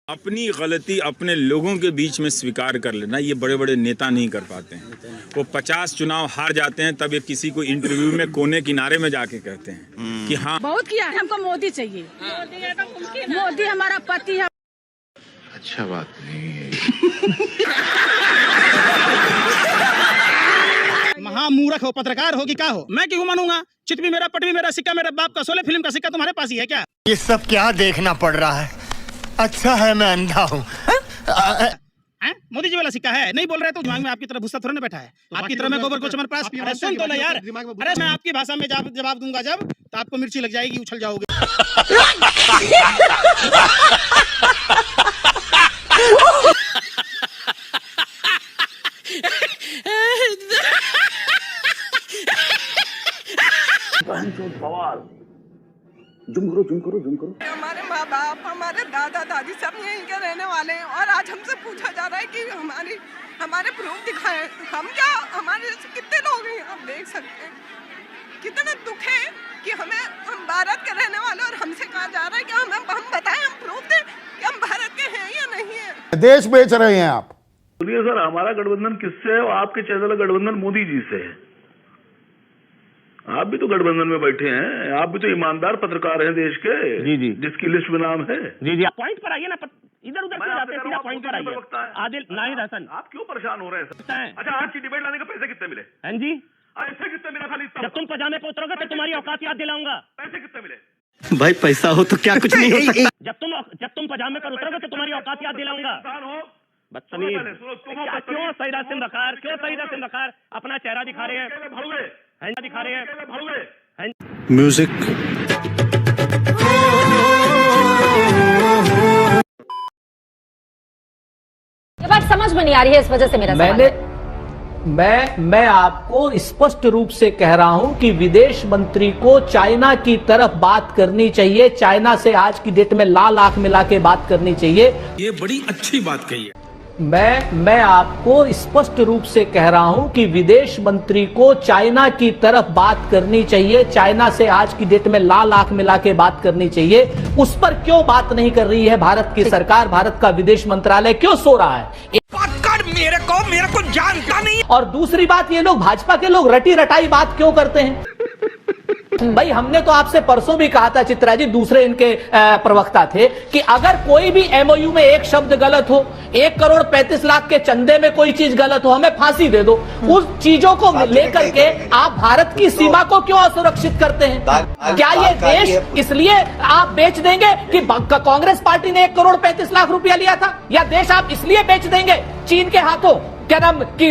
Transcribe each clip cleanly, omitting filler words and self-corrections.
अपनी गलती अपने लोगों के बीच में स्वीकार कर लेना, ये बड़े बड़े नेता नहीं कर पाते हैं। वो 50 चुनाव हार जाते हैं, तब ये किसी को इंटरव्यू में कोने किनारे में जाके कहते हैं कि हाँ बहुत किया है, हमको मोदी चाहिए। मोदी हमारा पति है। अच्छा बात नहीं है। महामूर्ख हो, पत्रकार हो कि क्या हो, मैं क्यों मानूंगा? चिट भी मेरा, पट भी मेरा, सिक्का मेरे बाप का, 16 फिल्म का सिक्का तुम्हारे पास ही है क्या? ये सब क्या देखना पड़ रहा है? अच्छा है मैं अंधा हूँ। मोदी जी वाला सिक्का है, नहीं बोल रहे तो दिमाग में आपकी तरह भूसा थोड़ा ना बैठा है। तो आपकी तरह मैं गोबर को चमरप्राश सुन तो ना यार। अरे मैं आपकी भाषा में जवाब दूंगा जब, तो आपको मिर्ची लग जाएगी, उछल जाओगे। जुम करो। हमारे माँ बाप, हमारे दादा दादी सब यहीं के रहने वाले हैं, और आज हमसे पूछा जा रहा है कि हमारे प्रूफ दिखाएं। हम क्या, हमारे जैसे कितने लोग हैं, आप देख सकते हैं। कितना दुख है कि हम भारत के रहने वाले, और हमसे कहा जा रहा है कि हम बताएं, हम प्रूफ दें कि हम भारत के हैं या नहीं है। देश बेच रहे हैं आप। बोलिए सर, हमारा गठबंधन किससे है? और आपके चैनल का गठबंधन मोदी जी से है। आप भी तो गठबंधन में बैठे हैं, आप भी तो ईमानदार पत्रकार हैं देश के, जी जी, जिसकी लिस्ट में नाम है। जी जी, पॉइंट पर आइए ना, इधर उधर क्यों जाते हैं, सीधा पॉइंट पर आइए। आदिल नाहिद हसन, आप क्यों परेशान हो रहे हैं? अच्छा, आज की डिबेट लाने के पैसे कितने मिले? हाँ जी, ऐसे कितने मिला? खाली जब तुम पजामे पे उतरोगे तो तुम्हारी औकात याद दिलाऊंगा। पैसे कितने मिले? भाई पैसा हो तो क्या कुछ नहीं हो सकता। जब तुम पजामे पर उतरोगे तो तुम्हारी औकात याद दिलाऊंगा। बदतमीज, क्यों सही रास्ते रखार, अपना चेहरा दिखा रहे हैं, दिखा रहे हैं। म्यूजिक ये बात समझ में नहीं आ रही है, इस वजह से मेरा मैं आपको स्पष्ट रूप से कह रहा हूं कि विदेश मंत्री को चाइना की तरफ बात करनी चाहिए। चाइना से आज की डेट में लाल आंख मिला के बात करनी चाहिए। ये बड़ी अच्छी बात कही है। मैं आपको स्पष्ट रूप से कह रहा हूं कि विदेश मंत्री को चाइना की तरफ बात करनी चाहिए। चाइना से आज की डेट में लाल आंख मिला के बात करनी चाहिए। उस पर क्यों बात नहीं कर रही है भारत की सरकार? भारत का विदेश मंत्रालय क्यों सो रहा है? मेरे को जानता नहीं। और दूसरी बात, ये लोग भाजपा के लोग रटी रटाई बात क्यों करते हैं? भाई हमने तो आपसे परसों भी कहा था, चित्रा जी, दूसरे इनके प्रवक्ता थे, कि अगर कोई भी एमओयू में एक शब्द गलत हो, 1,35,00,000 के चंदे में कोई चीज गलत हो, हमें फांसी दे दो। उस चीजों को लेकर के आप भारत की सीमा को क्यों असुरक्षित करते हैं? क्या ये देश इसलिए आप बेच देंगे कि कांग्रेस पार्टी ने 1,35,00,000 रुपया लिया था? या देश आप इसलिए बेच देंगे चीन के हाथों, क्या नाम कि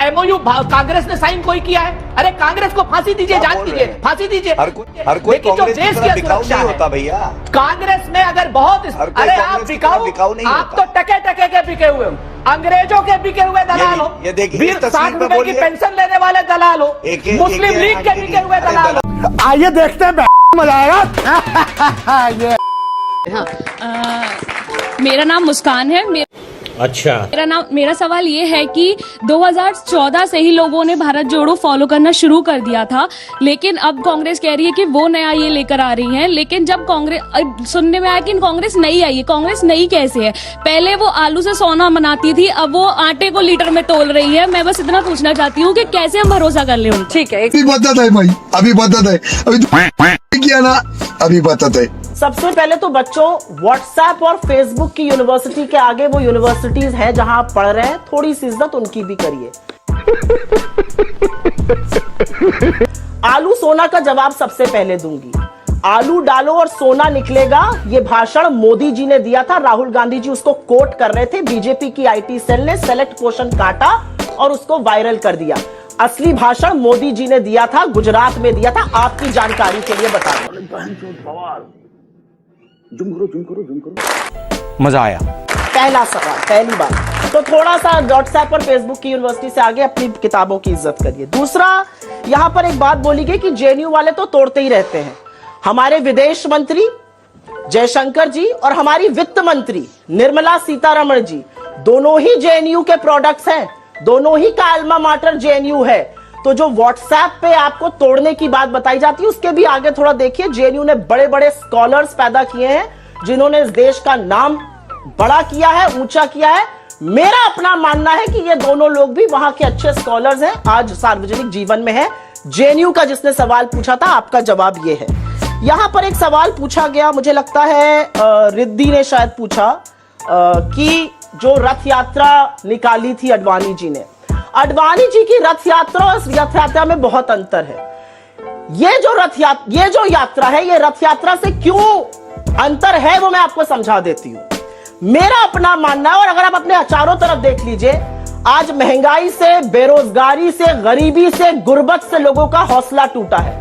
एमओयू कांग्रेस ने साइन कोई किया है? अरे कांग्रेस को फांसी दीजिए, जान दीजिए, फांसी दीजिए। हर कोई लेकिन जो देश की सुरक्षा है भैया, कांग्रेस में अगर बहुत, अरे आप बिकाऊ, आप तो टके के बिके हुए हो, अंग्रेजों के बिके हुए दलाल हो, 60 रुपए की पेंशन लेने वाले दलाल हो, मुस्लिम लीग के बिके हुए दलाल हो। आइए देखते हैं, मजा आएगा। मेरा नाम मुस्कान है। अच्छा, मेरा सवाल ये है कि 2014 से ही लोगों ने भारत जोड़ो फॉलो करना शुरू कर दिया था, लेकिन अब कांग्रेस कह रही है कि वो नया ये लेकर आ रही है। लेकिन जब कांग्रेस, सुनने में आया कि कांग्रेस नई आई है। कांग्रेस नई कैसे है? पहले वो आलू से सोना बनाती थी, अब वो आटे को लीटर में तोल रही है। मैं बस इतना पूछना चाहती हूँ कि कैसे हम भरोसा कर ले उन। ठीक है, अभी बताता है भाई, अभी बताता है, अभी किया ना, अभी बताता है। सबसे पहले तो बच्चों, व्हाट्सएप और फेसबुक की यूनिवर्सिटी के आगे वो यूनिवर्सिटीज हैं जहां आप पढ़ रहे हैं, थोड़ी सी इज्जत उनकी भी करिए। आलू सोना का जवाब सबसे पहले दूंगी। आलू डालो और सोना निकलेगा, ये भाषण मोदी जी ने दिया था। राहुल गांधी जी उसको कोट कर रहे थे। बीजेपी की आईटी सेल ने सेलेक्ट पोर्शन काटा और उसको वायरल कर दिया। असली भाषण मोदी जी ने दिया था, गुजरात में दिया था। आपकी जानकारी के लिए बता दूं। जुम करो। मजा आया। पहला सवाल, पहली बात तो थोड़ा सा व्हाट्सएप और फेसबुक की यूनिवर्सिटी से आगे अपनी किताबों की इज्जत करिए। दूसरा, यहां पर एक बात बोली गई कि जेएनयू वाले तो तोड़ते ही रहते हैं। हमारे विदेश मंत्री जयशंकर जी और हमारी वित्त मंत्री निर्मला सीतारमण जी दोनों ही जेएनयू के प्रोडक्ट्स हैं। दोनों ही का अल्मा माटर जेएनयू है। तो जो व्हाट्सएप पे आपको तोड़ने की बात बताई जाती है, उसके भी आगे थोड़ा देखिए। जेएनयू ने बड़े बड़े स्कॉलर्स पैदा किए हैं जिन्होंने इस देश का नाम बड़ा किया है, ऊंचा किया है। मेरा अपना मानना है कि ये दोनों लोग भी वहां के अच्छे स्कॉलर्स हैं, आज सार्वजनिक जीवन में है। जेएनयू का जिसने सवाल पूछा था, आपका जवाब ये है। यहां पर एक सवाल पूछा गया, मुझे लगता है रिद्धि ने शायद पूछा कि जो रथ यात्रा निकाली थी अडवाणी जी ने, अडवाणी जी की रथ यात्रा और रथ यात्रा में बहुत अंतर है। ये जो यात्रा है, ये रथ यात्रा से क्यों अंतर है वो मैं आपको समझा देती हूं। मेरा अपना मानना है, और अगर आप अपने चारों तरफ देख लीजिए, आज महंगाई से, बेरोजगारी से, गरीबी से, गुर्बत से लोगों का हौसला टूटा है।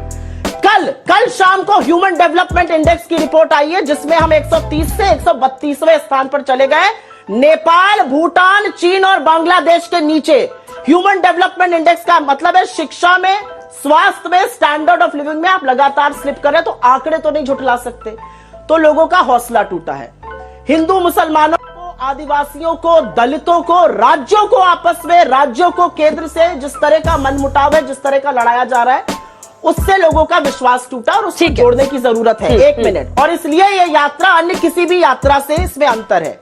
कल शाम को ह्यूमन डेवलपमेंट इंडेक्स की रिपोर्ट आई है, जिसमें हम 130 से 132वें स्थान पर चले गए। नेपाल, भूटान, चीन और बांग्लादेश के नीचे। ह्यूमन डेवलपमेंट इंडेक्स का मतलब है शिक्षा में, स्वास्थ्य में, स्टैंडर्ड ऑफ लिविंग में आप लगातार स्लिप कर रहे हैं, तो आंकड़े तो नहीं झुठला सकते। तो लोगों का हौसला टूटा है। हिंदू मुसलमानों को, आदिवासियों को, दलितों को, राज्यों को आपस में, राज्यों को केंद्र से जिस तरह का मनमुटाव है, जिस तरह का लड़ाया जा रहा है, उससे लोगों का विश्वास टूटा और उसको जोड़ने की जरूरत है। 1 मिनट। और इसलिए यह यात्रा अन्य किसी भी यात्रा से, इसमें अंतर है।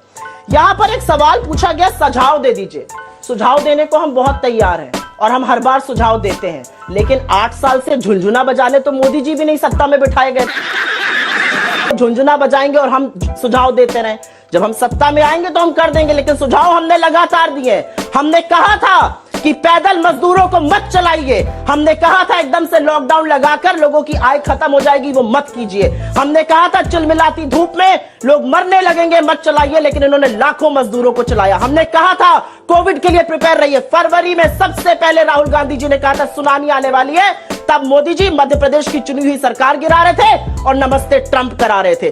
यहां पर एक सवाल पूछा गया, सुझाव दे दीजिए। सुझाव देने को हम बहुत तैयार हैं और हम हर बार सुझाव देते हैं, लेकिन 8 साल से झुनझुना बजाने तो मोदी जी भी नहीं सत्ता में बिठाए गए। झुनझुना बजाएंगे और हम सुझाव देते रहे। जब हम सत्ता में आएंगे तो हम कर देंगे, लेकिन सुझाव हमने लगातार दिए। हमने कहा था कि पैदल मजदूरों को मत चलाइए। हमने कहा था एकदम से लॉकडाउन लगाकर लोगों की आय खत्म हो जाएगी, वो मत कीजिए। हमने कहा था चिलमिलाती धूप में लोग मरने लगेंगे, मत चलाइए, लेकिन इन्होंने लाखों मजदूरों को चलाया। हमने कहा था कोविड के लिए प्रिपेयर रहिए। फरवरी में सबसे पहले राहुल गांधी जी ने कहा था सुनामी आने वाली है, तब मोदी जी मध्य प्रदेश की चुनी हुई सरकार गिरा रहे थे और नमस्ते ट्रंप करा रहे थे।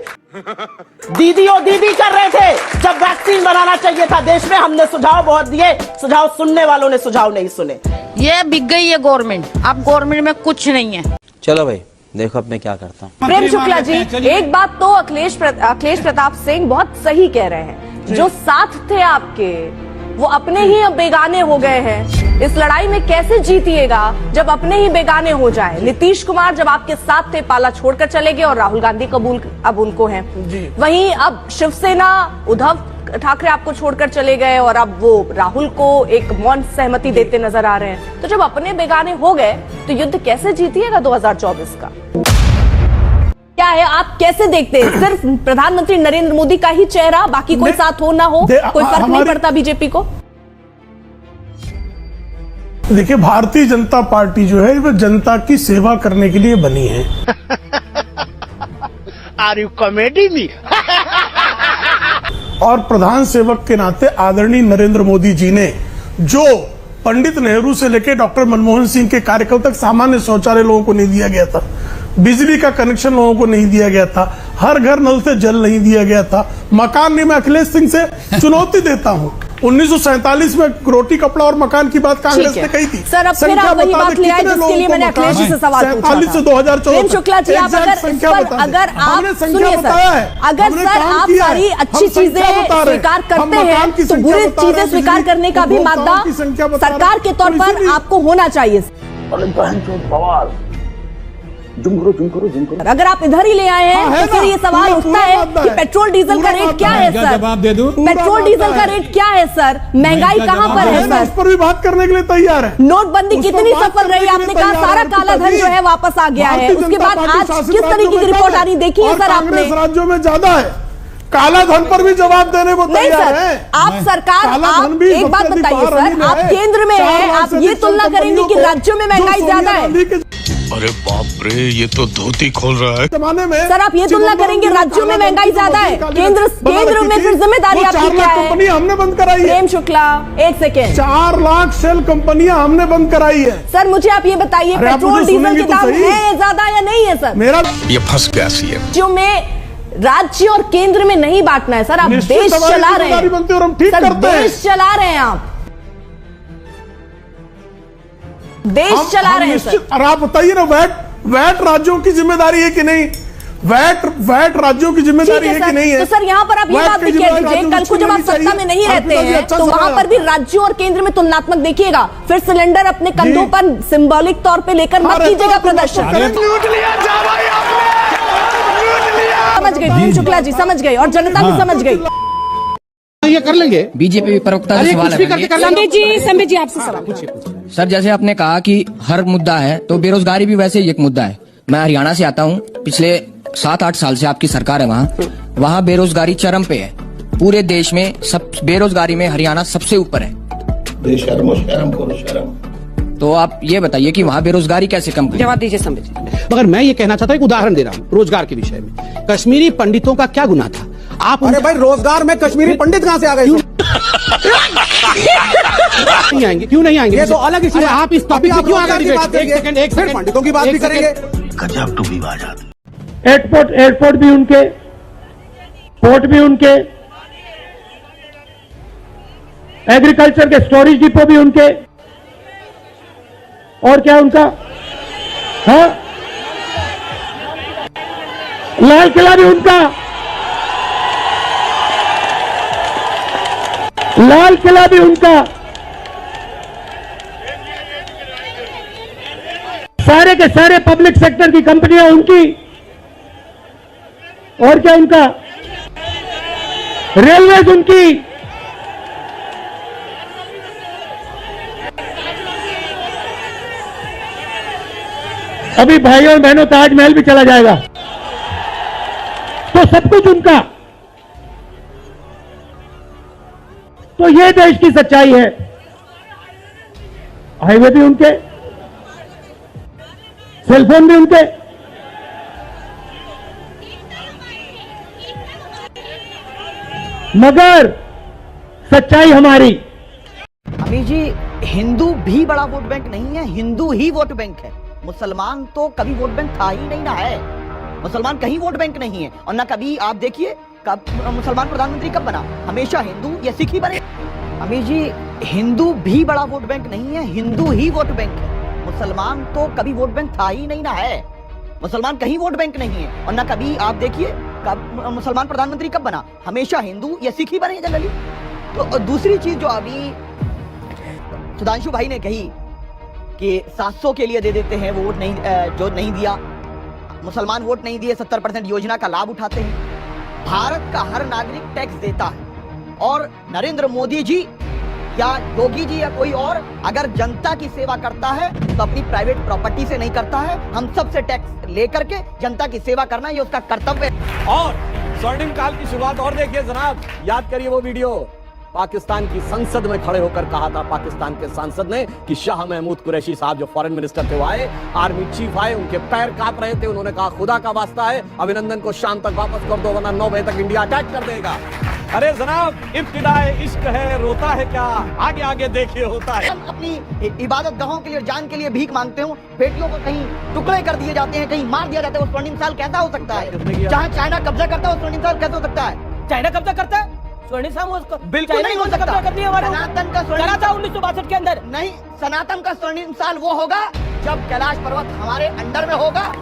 दीदी ओ दीदी कर रहे थे जब वैक्सीन बनाना चाहिए था देश में। हमने सुझाव बहुत दिए, सुझाव सुनने वालों ने सुझाव नहीं सुने। ये बिक गई है गवर्नमेंट, अब गवर्नमेंट में कुछ नहीं है। चलो भाई देखो अब मैं क्या करता हूँ। प्रेम शुक्ला जी, एक बात तो अखिलेश प्रताप सिंह बहुत सही कह रहे हैं, जो साथ थे आपके वो अपने ही अब बेगाने हो गए हैं। इस लड़ाई में कैसे जीतिएगा जब अपने ही बेगाने हो जाए। नीतीश कुमार जब आपके साथ थे पाला छोड़कर चले गए और राहुल गांधी कबूल अब उनको हैं। वहीं अब शिवसेना, उद्धव ठाकरे आपको छोड़कर चले गए और अब वो राहुल को एक मौन सहमति देते नजर आ रहे हैं। तो जब अपने बेगाने हो गए तो युद्ध कैसे जीतिएगा 2024 का? क्या है, आप कैसे देखते हैं? सिर्फ प्रधानमंत्री नरेंद्र मोदी का ही चेहरा, बाकी कोई साथ हो ना हो कोई फर्क नहीं पड़ता बीजेपी को? देखिए, भारतीय जनता पार्टी जो है वो जनता की सेवा करने के लिए बनी है। Are you comedy me? और प्रधान सेवक के नाते आदरणीय नरेंद्र मोदी जी ने जो पंडित नेहरू से लेकर डॉक्टर मनमोहन सिंह के कार्यकाल तक सामान्य शौचालय लोगों को नहीं दिया गया था, बिजली का कनेक्शन लोगों को नहीं दिया गया था, हर घर नल से जल नहीं दिया गया था, मकान नहीं, मैं अखिलेश सिंह से चुनौती देता हूं। 1947 में रोटी कपड़ा और मकान की बात कांग्रेस ने कही थी। सर, अब फिर आप वही बात ले आए जिसके लिए मैंने अखिलेश जी से सवाल पूछा था। 47 से 2014 शुक्ला जी, आप अगर आप सुनिए सर, अगर सर आप सारी अच्छी चीजें स्वीकार करते हैं तो बुरी चीजें स्वीकार करने का भी मादा सरकार के तौर पर आपको होना चाहिए। अगर आप इधर ही ले आए हैं तो फिर ये सवाल उठता है कि पेट्रोल डीजल का रेट क्या है सर? जवाब दे दूं? पेट्रोल डीजल का रेट क्या है सर? महंगाई कहाँ पर है सर? इस पर भी बात करने के लिए तैयार है। नोटबंदी कितनी सफल रही? आपने कहा सारा काला धन जो है वापस आ गया है। उसके बाद आज किस तरीके की रिपोर्ट आ रही देखी है सर आपने? राज्यों में ज्यादा है, काला धन पर भी जवाब देने को तैयार है। आप सरकार, आप एक बात बताइए सर, आप केंद्र में हैं, आप ये तुलना करेंगे कि राज्यों में महंगाई ज्यादा है? अरे बाप रे, ये तो धोती खोल रहा है। जमाने में सर आप ये तुलना करेंगे राज्यों में महंगाई ज्यादा है, केंद्र में फिर जिम्मेदारी आपकी क्या है? कंपनी हमने बंद कराई है। प्रेम शुक्ला, एक सेकेंड। 4 लाख सेल कंपनियां हमने बंद कराई है। सर मुझे आप ये बताइए, पेट्रोल डीजल के दाम है ज्यादा या नहीं है सर? मेरा ये फंस गया सीएम। जो में राज्य और केंद्र में नहीं बांटना है सर, आप देश चला रहे हैं सर, देश चला रहे हैं आप, देश चला रहे हैं सर। और आप बताइए ना, वैट राज्यों की जिम्मेदारी है कि नहीं? वैट राज्यों की जिम्मेदारी है कि नहीं है? तो सर यहाँ पर आप ये बात भी कह दीजिए, कल को जब आप सत्ता में नहीं रहते हैं तो वहां पर भी राज्यों और केंद्र में तुलनात्मक देखिएगा, फिर सिलेंडर अपने कंधों पर सिंबॉलिक तौर पे लेकर मत कीजिएगा प्रदर्शन। समझ गई प्रेम शुक्ला जी, समझ गई और जनता भी समझ गई। करिए, कर लेंगे। बीजेपी प्रवक्ता से सवाल है। संबित जी आपसे सवाल पूछिए। सर, जैसे आपने कहा कि हर मुद्दा है, तो बेरोजगारी भी वैसे एक मुद्दा है। मैं हरियाणा से आता हूँ, पिछले 7-8 साल से आपकी सरकार है वहाँ बेरोजगारी चरम पे है। पूरे देश में सब बेरोजगारी में हरियाणा सबसे ऊपर है। बेशर्मो शर्म करो शर्म। तो आप ये बताइए कि वहाँ बेरोजगारी कैसे कम करें? जवाब दीजिए संबित जी। मगर मैं ये कहना चाहता हूँ, एक उदाहरण दे रहा हूँ रोजगार के विषय में। कश्मीरी पंडितों का क्या गुनाह था? आप अरे भाई, रोजगार में कश्मीरी पंडित कहाँ से आ गए? नहीं आएंगे, क्यों नहीं आएंगे? ये तो अलग इश्यू है। आप इस टॉपिक पे क्यों आगे डिबेट? एक सेकंड, पंडितों की बात भी करेंगे। गजब टू विवाद। एयरपोर्ट भी उनके, पोर्ट भी उनके, एग्रीकल्चर के स्टोरेज डिपो भी उनके, और क्या उनका? हाँ, लाल किला भी उनका, लाल किला भी उनका, सारे के सारे पब्लिक सेक्टर की कंपनियां उनकी, और क्या उनका? रेलवेज उनकी। अभी भाइयों और बहनों, ताजमहल भी चला जाएगा, तो सब कुछ उनका। तो ये देश की सच्चाई है। हाईवे भी उनके, सेलफोन भी उनके। मगर सच्चाई हमारी। अमी जी, हिंदू भी बड़ा वोट बैंक नहीं है, हिंदू ही वोट बैंक है। मुसलमान तो कभी वोट बैंक था ही नहीं ना है। मुसलमान कहीं वोट बैंक नहीं है, और ना कभी आप देखिए कब मुसलमान प्रधानमंत्री कब बना, हमेशा हिंदू या सिख ही बने। अमी जी, हिंदू भी बड़ा वोट बैंक नहीं है, हिंदू ही वोट बैंक है। मुसलमान तो कभी वोट बैंक था ही नहीं ना है। मुसलमान कहीं वोट बैंक नहीं है, और ना कभी आप देखिए कब मुसलमान प्रधानमंत्री कब बना, हमेशा हिंदू या सिख ही बने जनरली। तो दूसरी चीज जो अभी सुधांशु भाई ने कही कि 700 के लिए दे देते हैं वोट, नहीं जो नहीं दिया, मुसलमान वोट नहीं दिए, 70% योजना का लाभ उठाते हैं। भारत का हर नागरिक टैक्स देता है, और नरेंद्र मोदी जी या योगी जी या कोई और अगर जनता की सेवा करता है तो अपनी प्राइवेट प्रॉपर्टी से नहीं करता है। हम सब से टैक्स लेकर के जनता की सेवा करना ये उसका कर्तव्य है। और स्वर्णिम काल की शुरुआत और देखिए जनाब, याद करिए वो वीडियो, पाकिस्तान की संसद में खड़े होकर कहा था पाकिस्तान के सांसद ने कि शाह महमूद कुरैशी साहब जो फॉरेन मिनिस्टर थे वो आए, आर्मी चीफ आए, उनके पैर कांप रहे थे, उन्होंने कहा खुदा का वास्ता है अभिनंदन को शाम तक वापस कर दो वरना 9 बजे तक इंडिया अटैक कर देगा। अरे जनाब, इब्तिदाए इश्क है, रोता है क्या, आगे आगे देखिए होता है। हम अपनी इबादत गाहों के लिए, जान के लिए भीख मांगते हो, बेटियों को कहीं टुकड़े कर दिए जाते हैं, कहीं मार दिया जाता है, वो स्वर्णिम साल कैसा हो सकता है? जहाँ चाइना कब्जा करता है वो स्वर्णिम साल कैसे हो सकता है? चाइना कब्जा करता है स्वर्णिम साल, उसको बिल्कुल नहीं हो सकता। सनातन का स्वर्णिम था 1962 के अंदर। नहीं, सनातन का स्वर्णिम साल वो होगा जब कैलाश पर्वत हमारे अंडर में होगा,